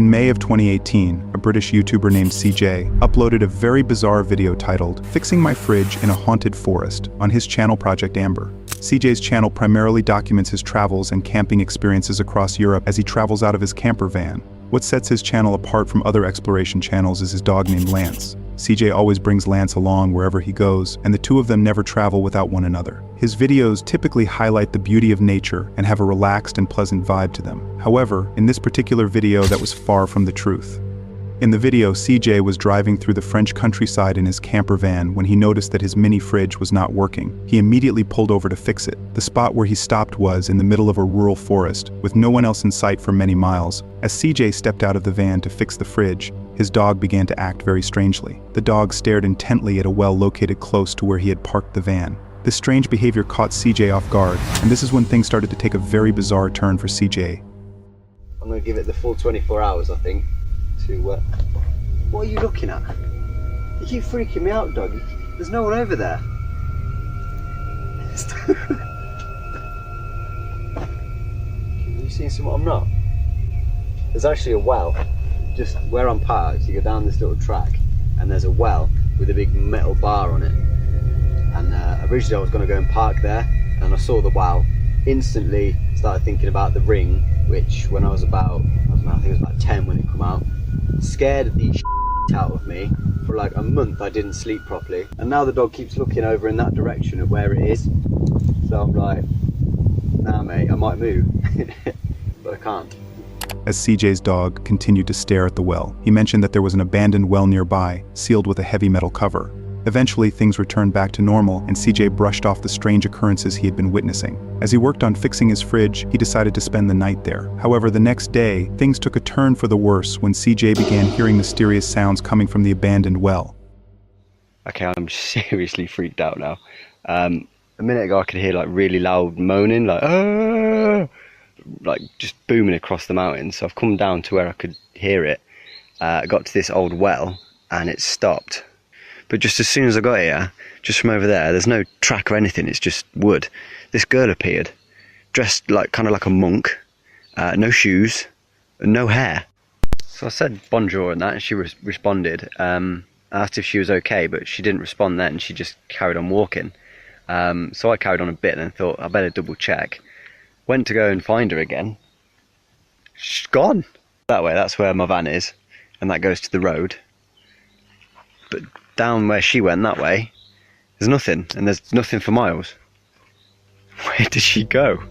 In May of 2018, a British YouTuber named CJ uploaded a very bizarre video titled "Fixing My Fridge in a Haunted Forest" on his channel Project Amber. CJ's channel primarily documents his travels and camping experiences across Europe as he travels out of his camper van. What sets his channel apart from other exploration channels is his dog named Lance. CJ always brings Lance along wherever he goes, and the two of them never travel without one another. His videos typically highlight the beauty of nature and have a relaxed and pleasant vibe to them. However, in this particular video, that was far from the truth. In the video, CJ was driving through the French countryside in his camper van when he noticed that his mini fridge was not working. He immediately pulled over to fix it. The spot where he stopped was in the middle of a rural forest, with no one else in sight for many miles. As CJ stepped out of the van to fix the fridge, his dog began to act very strangely. The dog stared intently at a well located close to where he had parked the van. This strange behavior caught CJ off guard, and this is when things started to take a very bizarre turn for CJ. I'm going to give it the full 24 hours, I think, to... What are you looking at? You keep freaking me out, dog. There's no one over there. Are you seeing something I'm not? There's actually a well. Just where I'm parked, you go down this little track and there's a well with a big metal bar on it. And originally I was going to go and park there, and I saw the well, instantly started thinking about the Ring, which when I was about, I don't know, I think it was about 10 when it came out, scared the shit out of me. For like a month I didn't sleep properly, and now the dog keeps looking over in that direction of where it is, so I'm like, nah mate, I might move, but I can't. As CJ's dog continued to stare at the well, he mentioned that there was an abandoned well nearby, sealed with a heavy metal cover. Eventually, things returned back to normal, and CJ brushed off the strange occurrences he had been witnessing. As he worked on fixing his fridge, he decided to spend the night there. However, the next day, things took a turn for the worse when CJ began hearing mysterious sounds coming from the abandoned well. Okay, I'm seriously freaked out now. A minute ago I could hear like really loud moaning, like "Aah!" Like just booming across the mountains. So I've come down to where I could hear it. I got to this old well and it stopped. But just as soon as I got here, just from over there, there's no track or anything, it's just wood. This girl appeared, dressed like kind of like a monk, no shoes, and no hair. So I said bonjour and that, and she responded. I asked if she was okay, but she didn't respond then, she just carried on walking. So I carried on a bit and then thought, I better double check. Went to go and find her again. She's gone. That way, that's where my van is, and that goes to the road. But down where she went that way, there's nothing, and there's nothing for miles. Where did she go?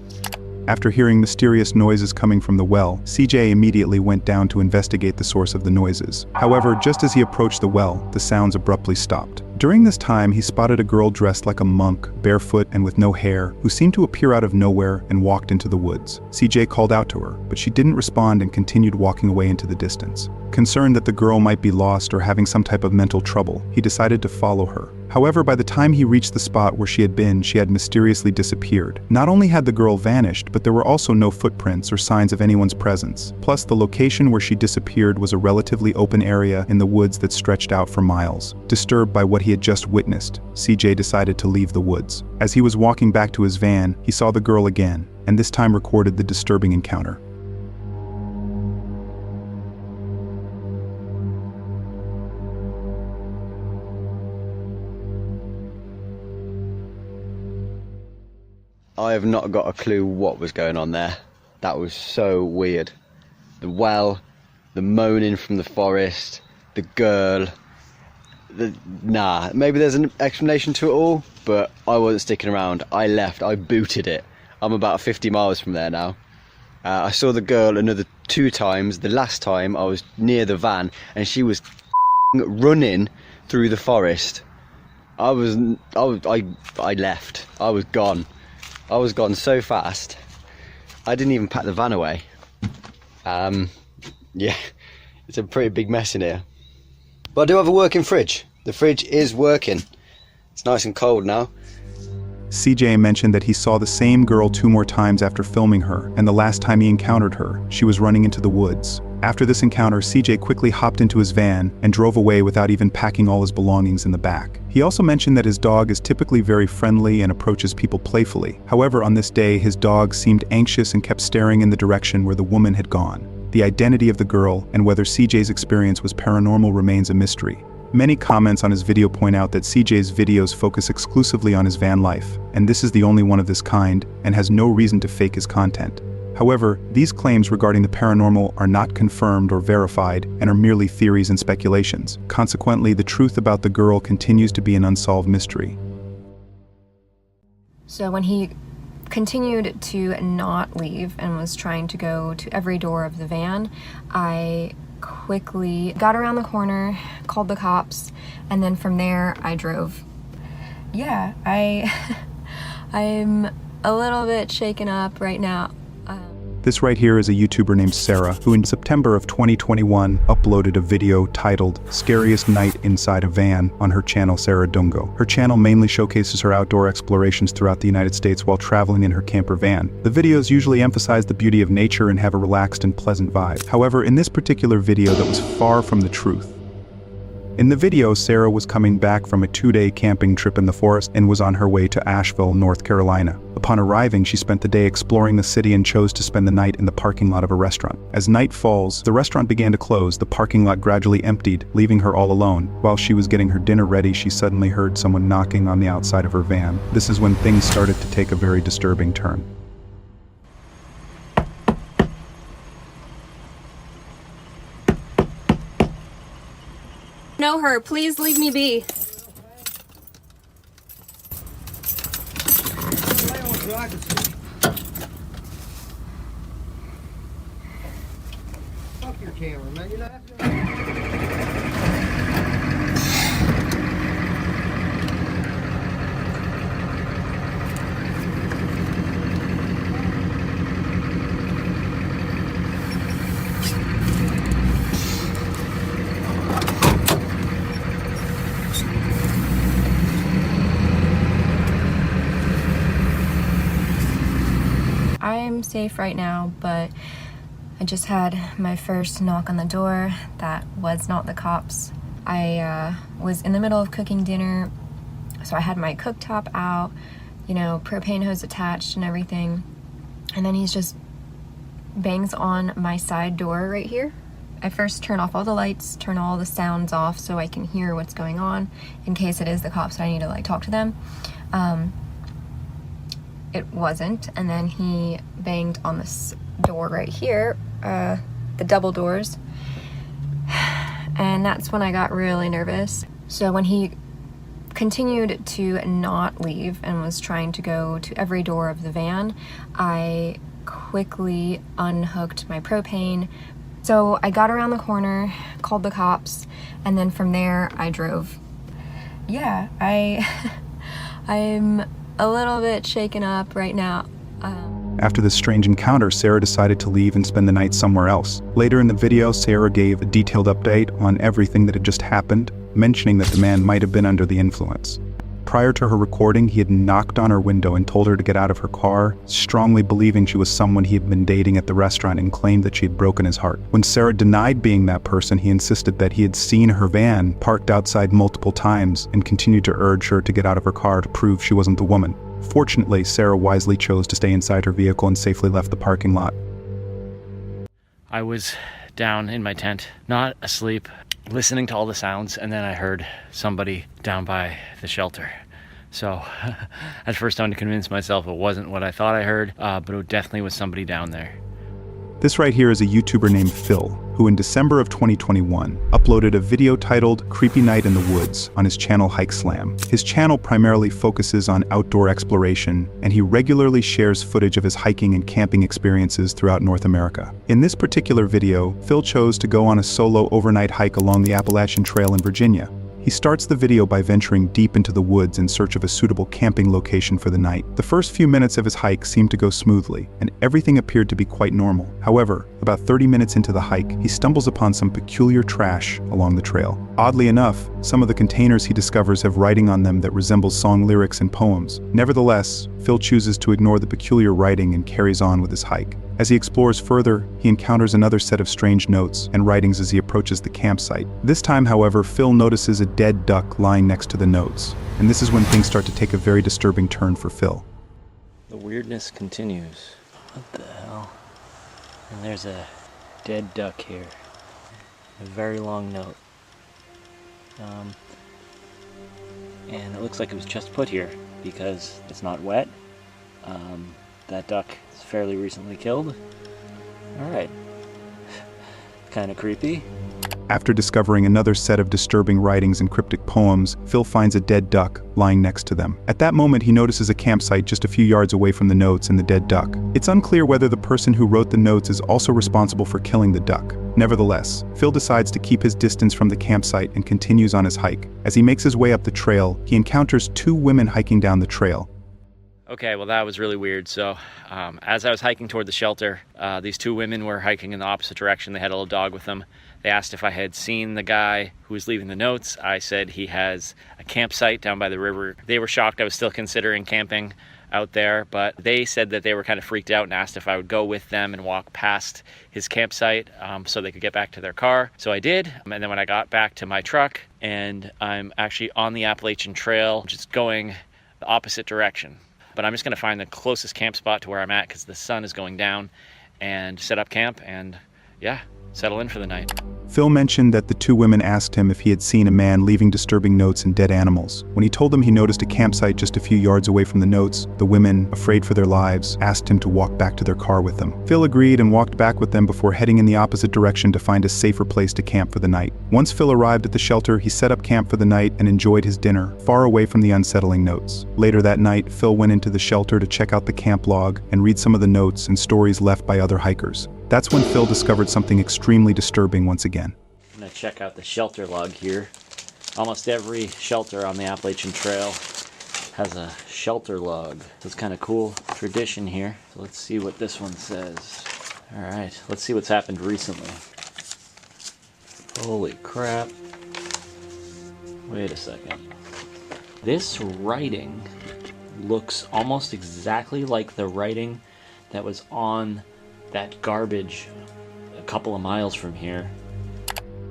After hearing mysterious noises coming from the well, CJ immediately went down to investigate the source of the noises. However, just as he approached the well, the sounds abruptly stopped. During this time, he spotted a girl dressed like a monk, barefoot and with no hair, who seemed to appear out of nowhere and walked into the woods. CJ called out to her, but she didn't respond and continued walking away into the distance. Concerned that the girl might be lost or having some type of mental trouble, he decided to follow her. However, by the time he reached the spot where she had been, she had mysteriously disappeared. Not only had the girl vanished, but there were also no footprints or signs of anyone's presence. Plus, the location where she disappeared was a relatively open area in the woods that stretched out for miles. Disturbed by what he had just witnessed, CJ decided to leave the woods. As he was walking back to his van, he saw the girl again, and this time recorded the disturbing encounter. I have not got a clue what was going on there. That was so weird. The well, the moaning from the forest, the girl. Nah, maybe there's an explanation to it all, but I wasn't sticking around. I left, I booted it. I'm about 50 miles from there now. I saw the girl another 2 times. The last time I was near the van and she was running through the forest. I left. I was gone. I was gone so fast, I didn't even pack the van away. Yeah, it's a pretty big mess in here. But I do have a working fridge. The fridge is working. It's nice and cold now. CJ mentioned that he saw the same girl 2 more times after filming her, and the last time he encountered her, she was running into the woods. After this encounter, CJ quickly hopped into his van and drove away without even packing all his belongings in the back. He also mentioned that his dog is typically very friendly and approaches people playfully. However, on this day, his dog seemed anxious and kept staring in the direction where the woman had gone. The identity of the girl and whether CJ's experience was paranormal remains a mystery. Many comments on his video point out that CJ's videos focus exclusively on his van life, and this is the only one of this kind, and has no reason to fake his content. However, these claims regarding the paranormal are not confirmed or verified and are merely theories and speculations. Consequently, the truth about the girl continues to be an unsolved mystery. So when he continued to not leave and was trying to go to every door of the van, I quickly got around the corner, called the cops, and then from there I drove. Yeah, I'm a little bit shaken up right now. This right here is a YouTuber named Sarah, who in September of 2021 uploaded a video titled Scariest Night Inside a Van on her channel Sarah Dungo. Her channel mainly showcases her outdoor explorations throughout the United States while traveling in her camper van. The videos usually emphasize the beauty of nature and have a relaxed and pleasant vibe. However, in this particular video that was far from the truth. In the video, Sarah was coming back from a 2-day camping trip in the forest and was on her way to Asheville, North Carolina. Upon arriving, she spent the day exploring the city and chose to spend the night in the parking lot of a restaurant. As night falls, the restaurant began to close, the parking lot gradually emptied, leaving her all alone. While she was getting her dinner ready, she suddenly heard someone knocking on the outside of her van. This is when things started to take a very disturbing turn. Know her, please leave me be. Fuck your camera, man. You're not I'm safe right now, but I just had my first knock on the door. That was not the cops. I was in the middle of cooking dinner, so I had my cooktop out, you know, propane hose attached and everything. And then he's just bangs on my side door right here. I first turn off all the lights, turn all the sounds off so I can hear what's going on in case it is the cops and I need to like talk to them. It wasn't, and then he banged on this door right here, the double doors, and that's when I got really nervous. So when he continued to not leave and was trying to go to every door of the van, I quickly unhooked my propane. So I got around the corner, called the cops, and then from there I drove. Yeah, I'm a little bit shaken up right now. After this strange encounter, Sarah decided to leave and spend the night somewhere else. Later in the video, Sarah gave a detailed update on everything that had just happened, mentioning that the man might have been under the influence. Prior to her recording, he had knocked on her window and told her to get out of her car, strongly believing she was someone he had been dating at the restaurant and claimed that she had broken his heart. When Sarah denied being that person, he insisted that he had seen her van parked outside multiple times and continued to urge her to get out of her car to prove she wasn't the woman. Fortunately, Sarah wisely chose to stay inside her vehicle and safely left the parking lot. I was down in my tent, not asleep, listening to all the sounds, and then I heard somebody down by the shelter. So at first I had to convince myself it wasn't what I thought I heard, but it definitely was somebody down there. This right here is a YouTuber named Phil, who in December of 2021 uploaded a video titled Creepy Night in the Woods on his channel Hike Slam. His channel primarily focuses on outdoor exploration, and he regularly shares footage of his hiking and camping experiences throughout North America. In this particular video, Phil chose to go on a solo overnight hike along the Appalachian Trail in Virginia. He starts the video by venturing deep into the woods in search of a suitable camping location for the night. The first few minutes of his hike seemed to go smoothly, and everything appeared to be quite normal. However, about 30 minutes into the hike, he stumbles upon some peculiar trash along the trail. Oddly enough, some of the containers he discovers have writing on them that resembles song lyrics and poems. Nevertheless, Phil chooses to ignore the peculiar writing and carries on with his hike. As he explores further, he encounters another set of strange notes and writings as he approaches the campsite. This time, however, Phil notices a dead duck lying next to the notes, and this is when things start to take a very disturbing turn for Phil. The weirdness continues. What the hell? And there's a dead duck here. A very long note. And it looks like it was just put here because it's not wet. That duck is fairly recently killed. Alright. Kind of creepy. After discovering another set of disturbing writings and cryptic poems, Phil finds a dead duck lying next to them. At that moment, he notices a campsite just a few yards away from the notes and the dead duck. It's unclear whether the person who wrote the notes is also responsible for killing the duck. Nevertheless, Phil decides to keep his distance from the campsite and continues on his hike. As he makes his way up the trail, he encounters two women hiking down the trail. Okay, well that was really weird. So as I was hiking toward the shelter, these two women were hiking in the opposite direction. They had a little dog with them. They asked if I had seen the guy who was leaving the notes. I said he has a campsite down by the river. They were shocked I was still considering camping out there, but they said that they were kind of freaked out and asked if I would go with them and walk past his campsite so they could get back to their car. So I did, and then when I got back to my truck, and I'm actually on the Appalachian Trail, just going the opposite direction. But I'm just going to find the closest camp spot to where I'm at because the sun is going down, and set up camp and yeah, settle in for the night. Phil mentioned that the two women asked him if he had seen a man leaving disturbing notes and dead animals. When he told them he noticed a campsite just a few yards away from the notes, the women, afraid for their lives, asked him to walk back to their car with them. Phil agreed and walked back with them before heading in the opposite direction to find a safer place to camp for the night. Once Phil arrived at the shelter, he set up camp for the night and enjoyed his dinner, far away from the unsettling notes. Later that night, Phil went into the shelter to check out the camp log and read some of the notes and stories left by other hikers. That's when Phil discovered something extremely disturbing once again. I'm gonna check out the shelter log here. Almost every shelter on the Appalachian Trail has a shelter log. It's kind of cool tradition here. So let's see what this one says. All right, let's see what's happened recently. Holy crap. Wait a second. This writing looks almost exactly like the writing that was on that garbage a couple of miles from here.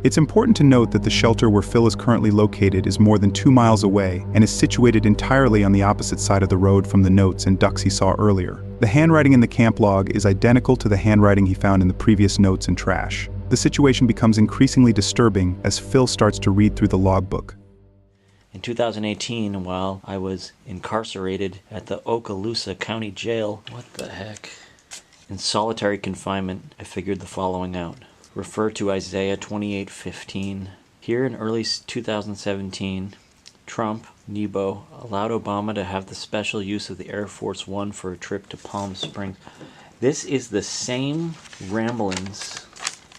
It's important to note that the shelter where Phil is currently located is more than 2 miles away and is situated entirely on the opposite side of the road from the notes and ducks he saw earlier. The handwriting in the camp log is identical to the handwriting he found in the previous notes and trash. The situation becomes increasingly disturbing as Phil starts to read through the logbook. In 2018, while I was incarcerated at the Okaloosa County Jail, what the heck? In solitary confinement, I figured the following out. Refer to Isaiah 28:15. Here in early 2017, Trump, Nebo, allowed Obama to have the special use of the Air Force One for a trip to Palm Springs. This is the same ramblings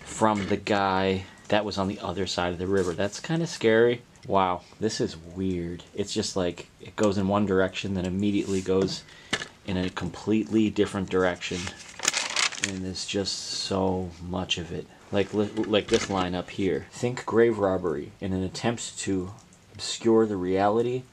from the guy that was on the other side of the river. That's kind of scary. Wow, this is weird. It's just like it goes in one direction, then immediately goes in a completely different direction. And there's just so much of it. Like this line up here. Think grave robbery in an attempt to obscure the reality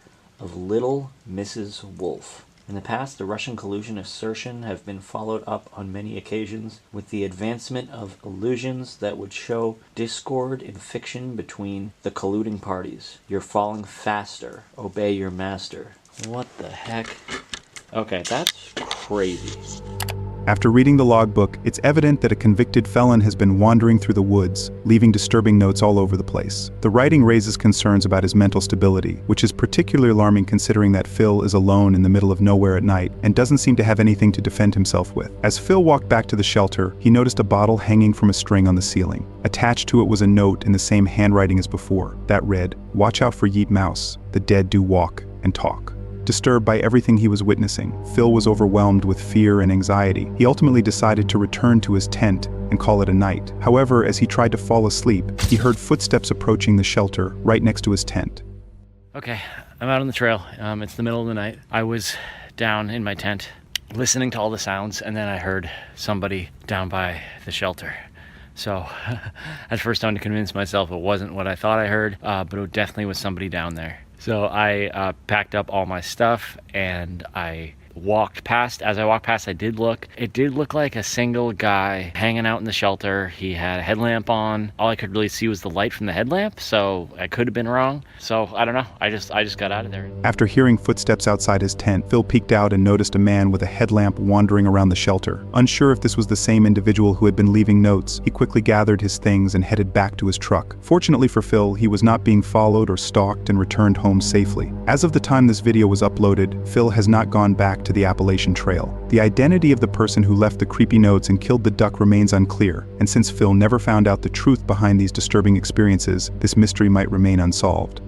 of little Mrs. Wolf. In the past, the Russian collusion assertion have been followed up on many occasions with the advancement of illusions that would show discord in fiction between the colluding parties. You're falling faster. Obey your master. What the heck? Okay, that's crazy. After reading the logbook, it's evident that a convicted felon has been wandering through the woods, leaving disturbing notes all over the place. The writing raises concerns about his mental stability, which is particularly alarming considering that Phil is alone in the middle of nowhere at night and doesn't seem to have anything to defend himself with. As Phil walked back to the shelter, he noticed a bottle hanging from a string on the ceiling. Attached to it was a note in the same handwriting as before. That read, "Watch out for Yeet Mouse. The dead do walk and talk." Disturbed by everything he was witnessing, Phil was overwhelmed with fear and anxiety. He ultimately decided to return to his tent and call it a night. However, as he tried to fall asleep, he heard footsteps approaching the shelter right next to his tent. Okay, I'm out on the trail. It's the middle of the night. I was down in my tent listening to all the sounds, and then I heard somebody down by the shelter. So at first I had to convince myself it wasn't what I thought I heard, but it definitely was somebody down there. So I packed up all my stuff and I walked past. As I walked past, I did look. It did look like a single guy hanging out in the shelter. He had a headlamp on. All I could really see was the light from the headlamp, so I could have been wrong. So I don't know. I just got out of there. After hearing footsteps outside his tent, Phil peeked out and noticed a man with a headlamp wandering around the shelter. Unsure if this was the same individual who had been leaving notes, he quickly gathered his things and headed back to his truck. Fortunately for Phil, he was not being followed or stalked and returned home safely. As of the time this video was uploaded, Phil has not gone back to the Appalachian Trail. The identity of the person who left the creepy notes and killed the duck remains unclear, and since Phil never found out the truth behind these disturbing experiences, this mystery might remain unsolved.